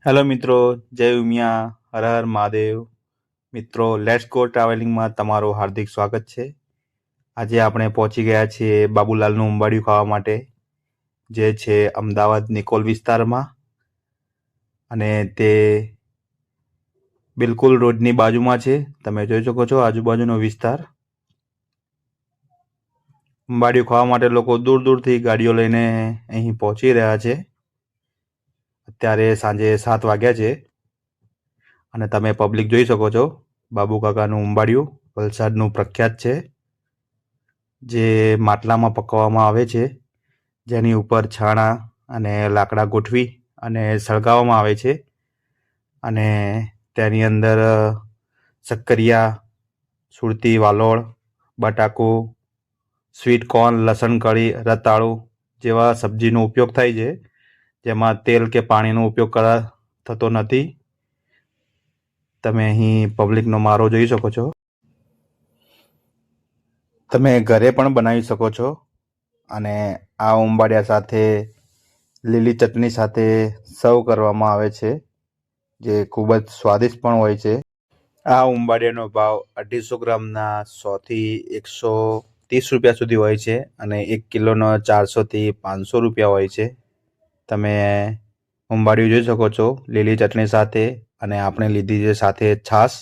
Hello મિત્રો, જય ઉમિયા, હર હર મહાદેવ. મિત્રો, લેટ્સ ગો ટ્રાવેલિંગમાં તમારું હાર્દિક સ્વાગત છે. આજે આપણે પહોંચી ગયા છીએ બાબુલાલનું ઉંબાડિયું ખાવા માટે, જે છે અમદાવાદ નિકોલ વિસ્તારમાં, અને તે બિલકુલ રોડની બાજુમાં છે. તમે જોઈ શકો છો આજુબાજુનો વિસ્તાર. ઉંબાડિયું ખાવા માટે લોકો દૂર દૂરથી ગાડીઓ લઈને અહીં પહોંચી રહ્યા છે. અત્યારે સાંજે 7 વાગ્યા છે અને તમે પબ્લિક જોઈ શકો છો. બાબુ કાકાનું ઉંબાડિયું વલસાડનું પ્રખ્યાત છે, જે માટલામાં પકવવામાં આવે છે, જેની ઉપર છાણા અને લાકડા ગોઠવી અને સળગાવવામાં આવે છે, અને તેની અંદર શક્કરિયા, સુરતી વાલોળ, બટાકું, સ્વીટ કોર્ન, લસણ કળી, રતાળું જેવા સબ્જીનો ઉપયોગ થાય છે, જેમાં તેલ કે પાણીનો ઉપયોગ થતો નથી. તમે અહીં પબ્લિકનો મારો જોઈ શકો છો. તમે ઘરે પણ બનાવી શકો છો, અને આ ઉંબાડિયા સાથે લીલી ચટણી સાથે સર્વ કરવામાં આવે છે, જે ખૂબ જ સ્વાદિષ્ટ પણ હોય છે. આ ઉંબાડિયાનો ભાવ 250 ગ્રામના 100 થી 130 રૂપિયા સુધી હોય છે, અને 1 કિલોનો 400 થી 500 રૂપિયા હોય છે. તમે ઉંબાડિયું જોઈ શકો છો લીલી ચટણી સાથે, અને આપણે લીધી છે સાથે છાશ.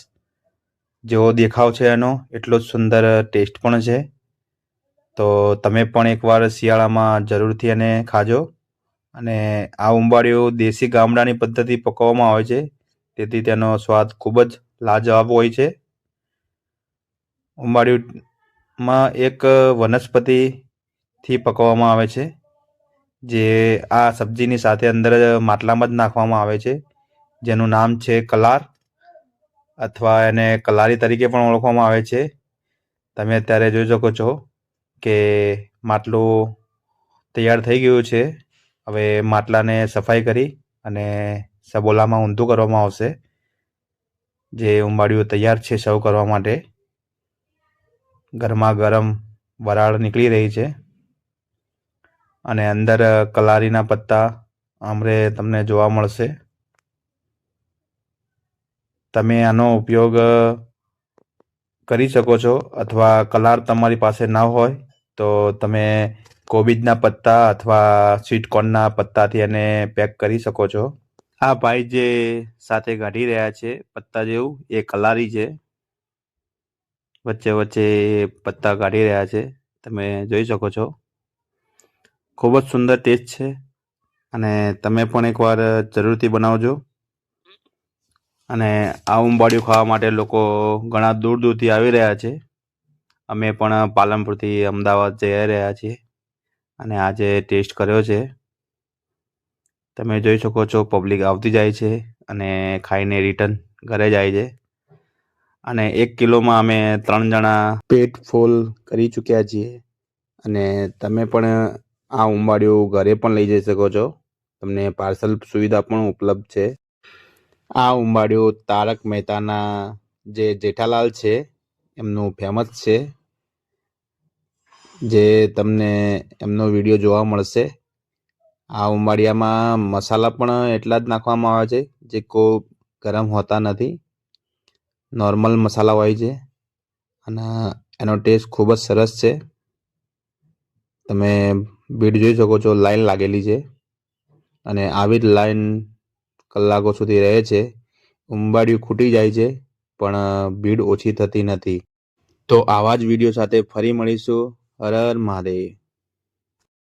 જેવો દેખાવ છે એનો એટલો જ સુંદર ટેસ્ટ પણ છે. તો તમે પણ એકવાર શિયાળામાં જરૂરથી એને ખાજો. અને આ ઉંબાડિયું દેશી ગામડાની પદ્ધતિ પકવવામાં આવે છે, તેથી તેનો સ્વાદ ખૂબ જ લાજવાબ હોય છે. ઉંબાડિયુંમાં એક વનસ્પતિથી પકવવામાં આવે છે, જે આ સબ્જીની સાથે અંદર માટલામાં જ નાખવામાં આવે છે, જેનું નામ છે કલાર, અથવા એને કલારી તરીકે પણ ઓળખવામાં આવે છે. તમે અત્યારે જોઈ શકો છો કે માટલું તૈયાર થઈ ગયું છે. હવે માટલાને સફાઈ કરી અને સબોલામાં ઊંધું કરવામાં આવશે. જે ઉંબાડિયું તૈયાર છે સર્વ કરવા માટે. ગરમા ગરમ વરાળ નીકળી રહી છે, અને અંદર કલારીના પત્તા આમરે તમને જોવા મળશે. તમે આનો ઉપયોગ કરી શકો છો, અથવા કલાર તમારી પાસે ના હોય તો તમે કોબીજના પત્તા અથવા સ્વીટકોર્નના પત્તાથી એને પેક કરી શકો છો. આ ભાઈ જે સાથે કાઢી રહ્યા છે પત્તા જેવું, એ કલારી છે. વચ્ચે વચ્ચે પત્તા કાઢી રહ્યા છે, તમે જોઈ શકો છો. ખૂબ જ સુંદર ટેસ્ટ છે, અને તમે પણ એકવાર જરૂરથી બનાવજો. અને આ ઉંબાડિયું ખાવા માટે લોકો ઘણા દૂર દૂરથી આવી રહ્યા છે. અમે પણ પાલનપુરથી અમદાવાદ જઈ રહ્યા છીએ, અને આજે ટેસ્ટ કર્યો છે. તમે જોઈ શકો છો પબ્લિક આવતી જાય છે અને ખાઈને રિટર્ન ઘરે જાય છે. અને 1 કિલોમાં અમે 3 જણા પેટ ફૂલ કરી ચૂક્યા છીએ. અને તમે પણ આ ઉંબાડિયું ઘરે પણ લઈ જઈ શકો છો. તમને પાર્સલ સુવિધા પણ ઉપલબ્ધ છે. આ ઉંબાડિયું તારક મહેતાના જે જેઠાલાલ છે એમનું ફેમસ છે, જે તમને એમનો વિડીયો જોવા મળશે. આ ઉંબાડિયામાં મસાલા પણ એટલા જ નાખવામાં આવે છે, જે કોઈ ગરમ હોતા નથી. નોર્મલ મસાલા હોય છે, અને એનો ટેસ્ટ ખૂબ જ સરસ છે. તમે ભીડ જોઈ શકો છો, લાઈન લાગેલી છે, અને આવી જ લાઈન કલાકો સુધી રહે છે. ઉંબાડિયું ખૂટી જાય છે, પણ ભીડ ઓછી થતી નથી. તો આવા જ વિડીયો સાથે ફરી મળીશું. હર હર મહાદેવ.